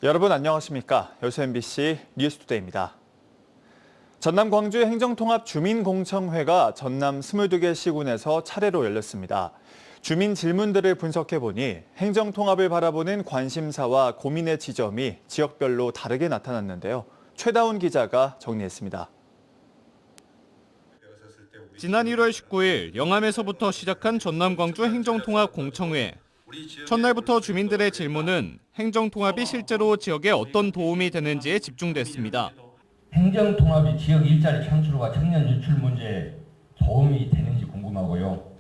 여러분 안녕하십니까? 여수 MBC 뉴스투데이입니다. 전남 광주 행정통합 주민공청회가 전남 22개 시군에서 차례로 열렸습니다. 주민 질문들을 분석해보니 행정통합을 바라보는 관심사와 고민의 지점이 지역별로 다르게 나타났는데요. 최다운 기자가 정리했습니다. 지난 1월 19일 영암에서부터 시작한 전남 광주 행정통합 공청회. 첫날부터 주민들의 질문은 행정통합이 실제로 지역에 어떤 도움이 되는지에 집중됐습니다. 행정통합이 지역 일자리 창출과 청년 유출 문제에 도움이 되는지 궁금하고요.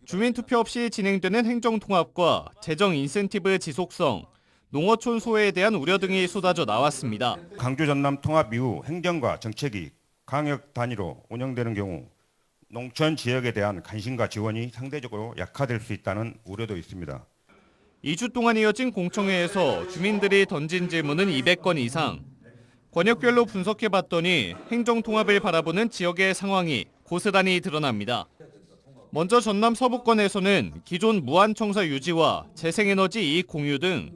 주민투표 없이 진행되는 행정통합과 재정 인센티브 지속성, 농어촌 소외에 대한 우려 등이 쏟아져 나왔습니다. 광주 전남 통합 이후 행정과 정책이 광역 단위로 운영되는 경우 농촌 지역에 대한 관심과 지원이 상대적으로 약화될 수 있다는 우려도 있습니다. 2주 동안 이어진 공청회에서 주민들이 던진 질문은 200건 이상. 권역별로 분석해봤더니 행정통합을 바라보는 지역의 상황이 고스란히 드러납니다. 먼저 전남 서부권에서는 기존 무한청사 유지와 재생에너지 이익 공유 등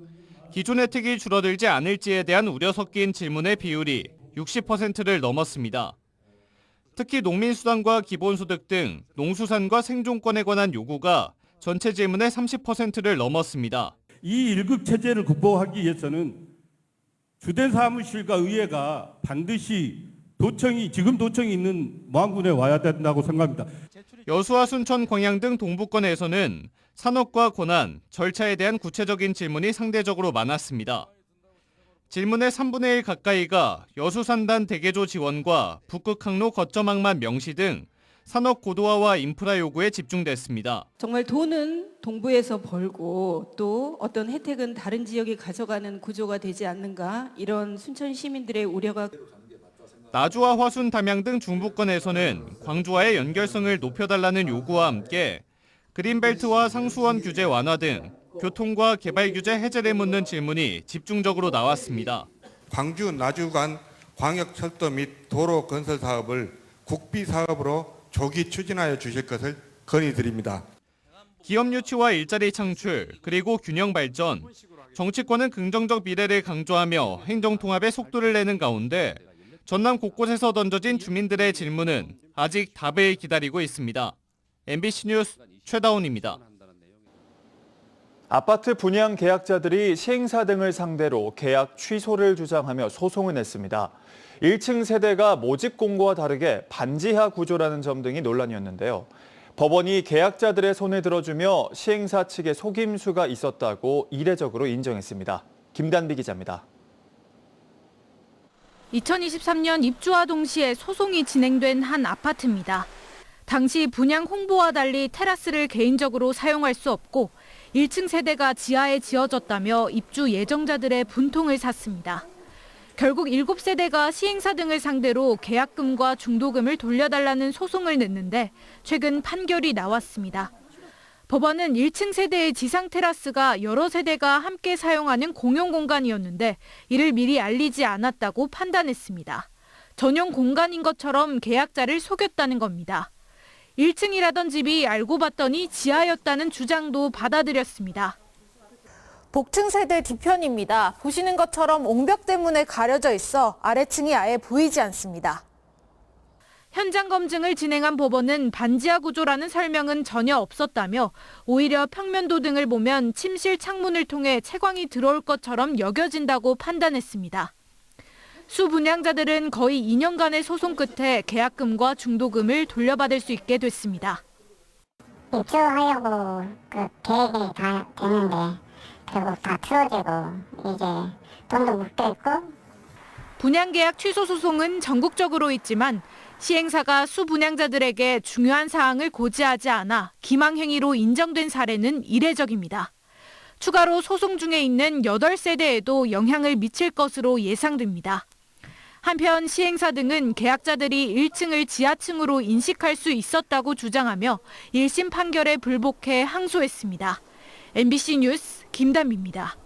기존 혜택이 줄어들지 않을지에 대한 우려 섞인 질문의 비율이 60%를 넘었습니다. 특히 농민수당과 기본소득 등 농수산과 생존권에 관한 요구가 전체 질문의 30%를 넘었습니다. 이 1급 체제를 극복하기 위해서는 주된 사무실과 의회가 반드시 지금 도청이 있는 모항군에 와야 된다고 생각합니다. 여수와 순천, 광양 등 동부권에서는 산업과 권한, 절차에 대한 구체적인 질문이 상대적으로 많았습니다. 질문의 3분의 1 가까이가 여수 산단 대개조 지원과 북극 항로 거점항만 명시 등 산업 고도화와 인프라 요구에 집중됐습니다. 정말 돈은 동부에서 벌고 또 어떤 혜택은 다른 지역이 가져가는 구조가 되지 않는가, 이런 순천 시민들의 우려가. 나주와 화순, 담양 등 중부권에서는 광주와의 연결성을 높여달라는 요구와 함께 그린벨트와 상수원 규제 완화 등 교통과 개발 규제 해제를 묻는 질문이 집중적으로 나왔습니다. 광주 나주 간 광역철도 및 도로 건설 사업을 국비 사업으로 조기 추진하여 주실 것을 건의드립니다. 기업 유치와 일자리 창출, 그리고 균형 발전, 정치권은 긍정적 미래를 강조하며 행정통합에 속도를 내는 가운데 전남 곳곳에서 던져진 주민들의 질문은 아직 답을 기다리고 있습니다. MBC 뉴스 최다운입니다. 아파트 분양 계약자들이 시행사 등을 상대로 계약 취소를 주장하며 소송을 냈습니다. 1층 세대가 모집 공고와 다르게 반지하 구조라는 점 등이 논란이었는데요. 법원이 계약자들의 손을 들어주며 시행사 측의 속임수가 있었다고 이례적으로 인정했습니다. 김단비 기자입니다. 2023년 입주와 동시에 소송이 진행된 한 아파트입니다. 당시 분양 홍보와 달리 테라스를 개인적으로 사용할 수 없고 1층 세대가 지하에 지어졌다며 입주 예정자들의 분통을 샀습니다. 결국 7세대가 시행사 등을 상대로 계약금과 중도금을 돌려달라는 소송을 냈는데 최근 판결이 나왔습니다. 법원은 1층 세대의 지상 테라스가 여러 세대가 함께 사용하는 공용 공간이었는데 이를 미리 알리지 않았다고 판단했습니다. 전용 공간인 것처럼 계약자를 속였다는 겁니다. 1층이라던 집이 알고 봤더니 지하였다는 주장도 받아들였습니다. 복층 세대 뒤편입니다. 보시는 것처럼 옹벽 때문에 가려져 있어 아래층이 아예 보이지 않습니다. 현장 검증을 진행한 법원은 반지하 구조라는 설명은 전혀 없었다며 오히려 평면도 등을 보면 침실 창문을 통해 채광이 들어올 것처럼 여겨진다고 판단했습니다. 수 분양자들은 거의 2년간의 소송 끝에 계약금과 중도금을 돌려받을 수 있게 됐습니다. 입주하려고 계획이 다 됐는데 결국 다 틀어지고 이제 돈도 못 냈고. 분양계약 취소 소송은 전국적으로 있지만 시행사가 수분양자들에게 중요한 사항을 고지하지 않아 기망행위로 인정된 사례는 이례적입니다. 추가로 소송 중에 있는 8세대에도 영향을 미칠 것으로 예상됩니다. 한편 시행사 등은 계약자들이 1층을 지하층으로 인식할 수 있었다고 주장하며 1심 판결에 불복해 항소했습니다. MBC 뉴스 김단비입니다.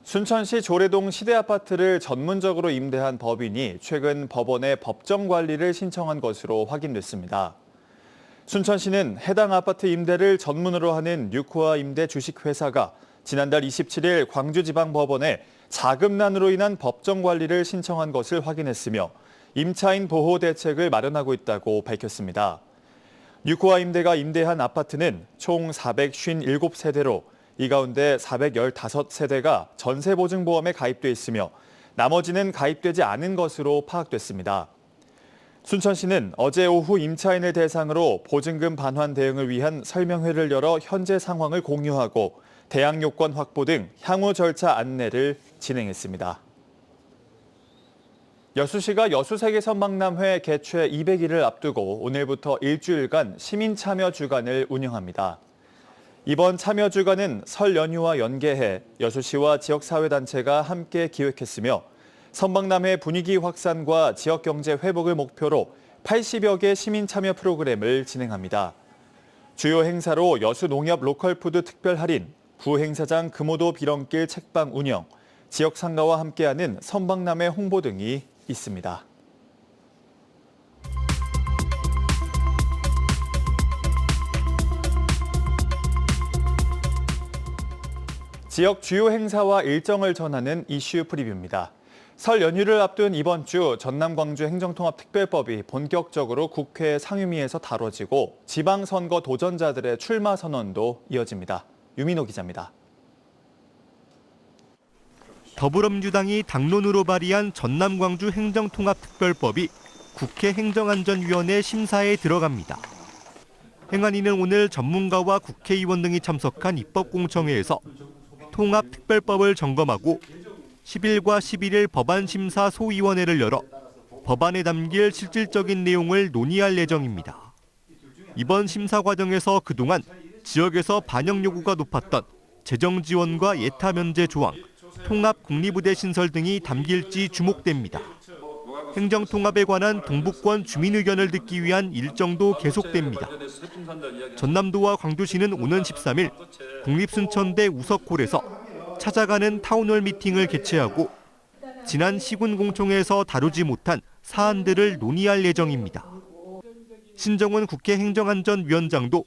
순천시 조례동 시대아파트를 전문적으로 임대한 법인이 최근 법원에 법정 관리를 신청한 것으로 확인됐습니다. 순천시는 해당 아파트 임대를 전문으로 하는 뉴코아 임대 주식회사가 지난달 27일 광주지방법원에 자금난으로 인한 법정 관리를 신청한 것을 확인했으며 임차인 보호 대책을 마련하고 있다고 밝혔습니다. 6호와 임대가 임대한 아파트는 총 457세대로 이 가운데 415세대가 전세보증보험에 가입돼 있으며 나머지는 가입되지 않은 것으로 파악됐습니다. 순천시는 어제 오후 임차인을 대상으로 보증금 반환 대응을 위한 설명회를 열어 현재 상황을 공유하고 대항 요건 확보 등 향후 절차 안내를 진행했습니다. 여수시가 여수세계선박람회 개최 200일을 앞두고 오늘부터 일주일간 시민참여 주간을 운영합니다. 이번 참여 주간은 설 연휴와 연계해 여수시와 지역사회단체가 함께 기획했으며 선박람회 분위기 확산과 지역경제 회복을 목표로 80여 개 시민참여 프로그램을 진행합니다. 주요 행사로 여수농협 로컬푸드 특별 할인, 부행사장 금오도 비렁길 책방 운영, 지역 상가와 함께하는 선박람회 홍보 등이 있습니다. 지역 주요 행사와 일정을 전하는 이슈 프리뷰입니다. 설 연휴를 앞둔 이번 주 전남 광주 행정통합특별법이 본격적으로 국회 상임위에서 다뤄지고 지방선거 도전자들의 출마 선언도 이어집니다. 유민호 기자입니다. 더불어민주당이 당론으로 발의한 전남 광주 행정통합특별법이 국회 행정안전위원회 심사에 들어갑니다. 행안위는 오늘 전문가와 국회의원 등이 참석한 입법공청회에서 통합특별법을 점검하고 10일과 11일 법안심사 소위원회를 열어 법안에 담길 실질적인 내용을 논의할 예정입니다. 이번 심사 과정에서 그동안 지역에서 반영 요구가 높았던 재정 지원과 예타 면제 조항, 통합 국리부대 신설 등이 담길지 주목됩니다. 행정통합에 관한 동북권 주민 의견을 듣기 위한 일정도 계속됩니다. 전남도와 광주시는 오는 13일 국립순천대 우석홀에서 찾아가는 타운홀 미팅을 개최하고 지난 시군공청회에서 다루지 못한 사안들을 논의할 예정입니다. 신정훈 국회 행정안전위원장도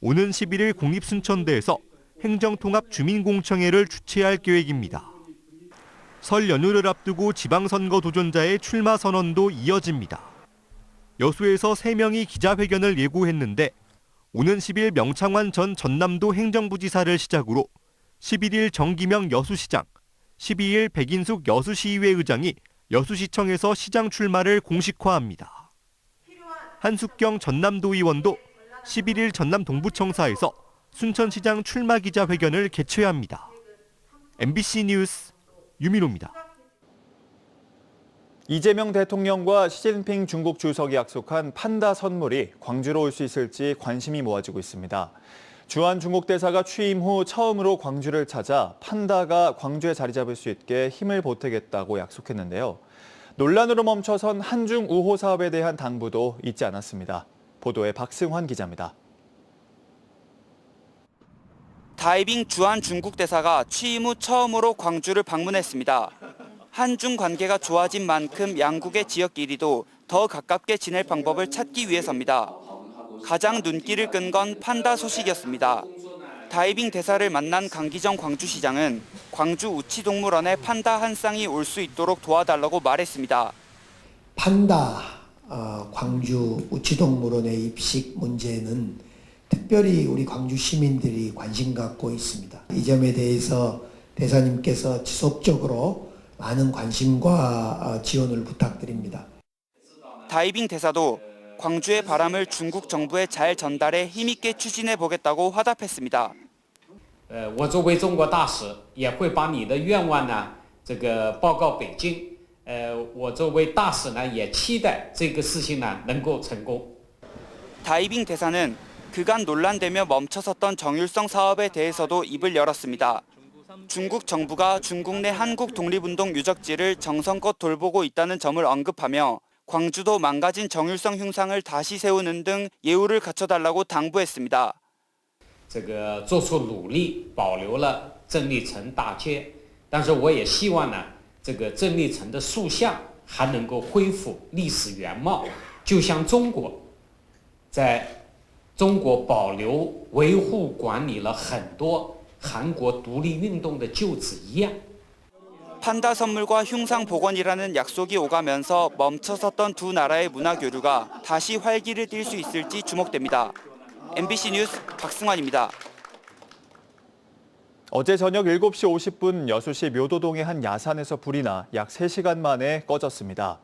오는 11일 국립순천대에서 행정통합 주민공청회를 주최할 계획입니다. 설 연휴를 앞두고 지방선거 도전자의 출마 선언도 이어집니다. 여수에서 3명이 기자회견을 예고했는데 오는 10일 명창환 전 전남도 행정부지사를 시작으로 11일 정기명 여수시장, 12일 백인숙 여수시의회 의장이 여수시청에서 시장 출마를 공식화합니다. 한숙경 전남도의원도 11일 전남 동부청사에서 순천시장 출마 기자회견을 개최합니다. MBC 뉴스 유민호입니다. 이재명 대통령과 시진핑 중국 주석이 약속한 판다 선물이 광주로 올 수 있을지 관심이 모아지고 있습니다. 주한 중국 대사가 취임 후 처음으로 광주를 찾아 판다가 광주에 자리 잡을 수 있게 힘을 보태겠다고 약속했는데요. 논란으로 멈춰선 한중 우호 사업에 대한 당부도 잊지 않았습니다. 보도에 박승환 기자입니다. 다이빙 주한 중국 대사가 취임 후 처음으로 광주를 방문했습니다. 한중 관계가 좋아진 만큼 양국의 지역끼리도 더 가깝게 지낼 방법을 찾기 위해서입니다. 가장 눈길을 끈 건 판다 소식이었습니다. 다이빙 대사를 만난 강기정 광주시장은 광주 우치동물원에 판다 한 쌍이 올 수 있도록 도와달라고 말했습니다. 판다 광주 우치동물원의 입식 문제는 특별히 우리 광주 시민들이 관심 갖고 있습니다. 이 점에 대해서 대사님께서 지속적으로 많은 관심과 지원을 부탁드립니다. 다이빙 대사도 광주의 바람을 중국 정부에 잘 전달해 힘있게 추진해 보겠다고 화답했습니다. 我作为中国大使也会把你的愿望呢报告北京。我作为大使呢也期待这个事情呢能够成功。 다이빙 대사는 그간 논란되며 멈춰섰던 정율성 사업에 대해서도 입을 열었습니다. 중국 정부가 중국 내 한국 독립운동 유적지를 정성껏 돌보고 있다는 점을 언급하며 광주도 망가진 정율성 흉상을 다시 세우는 등 예우를 갖춰달라고 당부했습니다. 做出努力保留了郑立成大街，但是我也希望呢郑立成的塑像还能够恢复历史原貌，就像中国在中国保留维护管理了很多韩国独立运动的旧址一样。 판다 선물과 흉상 복원이라는 약속이 오가면서 멈춰섰던 두 나라의 문화 교류가 다시 활기를 띨 수 있을지 주목됩니다. MBC 뉴스 박승환입니다. 어제 저녁 7시 50분 여수시 묘도동의 한 야산에서 불이 나 약 3시간 만에 꺼졌습니다.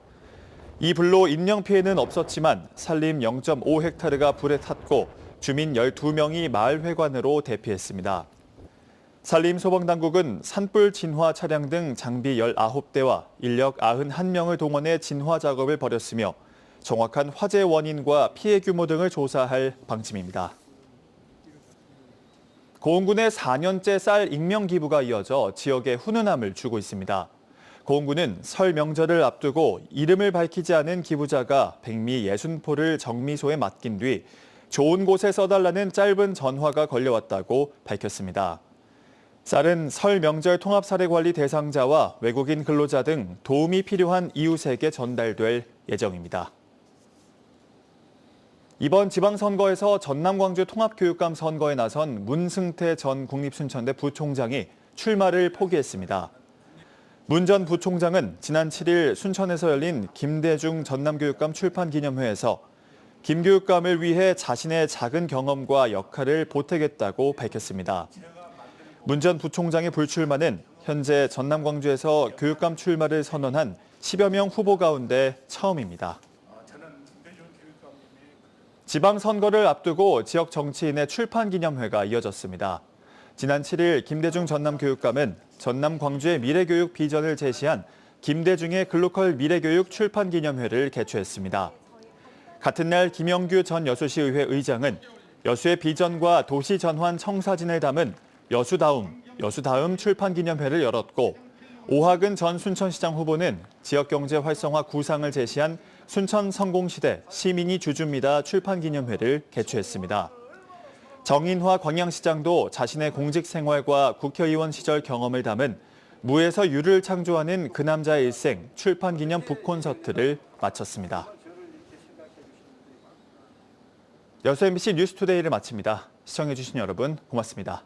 이 불로 인명피해는 없었지만 산림 0.5헥타르가 불에 탔고 주민 12명이 마을 회관으로 대피했습니다. 산림소방당국은 산불 진화 차량 등 장비 19대와 인력 91명을 동원해 진화 작업을 벌였으며 정확한 화재 원인과 피해 규모 등을 조사할 방침입니다. 고흥군의 4년째 쌀 익명 기부가 이어져 지역에 훈훈함을 주고 있습니다. 고흥군은 설 명절을 앞두고 이름을 밝히지 않은 기부자가 백미 60포를 정미소에 맡긴 뒤 좋은 곳에 써달라는 짧은 전화가 걸려왔다고 밝혔습니다. 쌀은 설 명절 통합사례관리 대상자와 외국인 근로자 등 도움이 필요한 이웃에게 전달될 예정입니다. 이번 지방선거에서 전남 광주 통합교육감 선거에 나선 문승태 전 국립순천대 부총장이 출마를 포기했습니다. 문 전 부총장은 지난 7일 순천에서 열린 김대중 전남교육감 출판기념회에서 김 교육감을 위해 자신의 작은 경험과 역할을 보태겠다고 밝혔습니다. 문 전 부총장의 불출마는 현재 전남 광주에서 교육감 출마를 선언한 10여 명 후보 가운데 처음입니다. 지방선거를 앞두고 지역 정치인의 출판기념회가 이어졌습니다. 지난 7일 김대중 전남교육감은 전남 광주의 미래교육 비전을 제시한 김대중의 글로컬 미래교육 출판기념회를 개최했습니다. 같은 날 김영규 전 여수시의회 의장은 여수의 비전과 도시 전환 청사진을 담은 여수다움 출판기념회를 열었고 오학은 전 순천시장 후보는 지역경제 활성화 구상을 제시한 순천 성공시대 시민이 주주입니다 출판기념회를 개최했습니다. 정인화 광양시장도 자신의 공직 생활과 국회의원 시절 경험을 담은 무에서 유를 창조하는 그 남자의 일생 출판기념 북콘서트를 마쳤습니다. 여수 MBC 뉴스투데이를 마칩니다. 시청해주신 여러분 고맙습니다.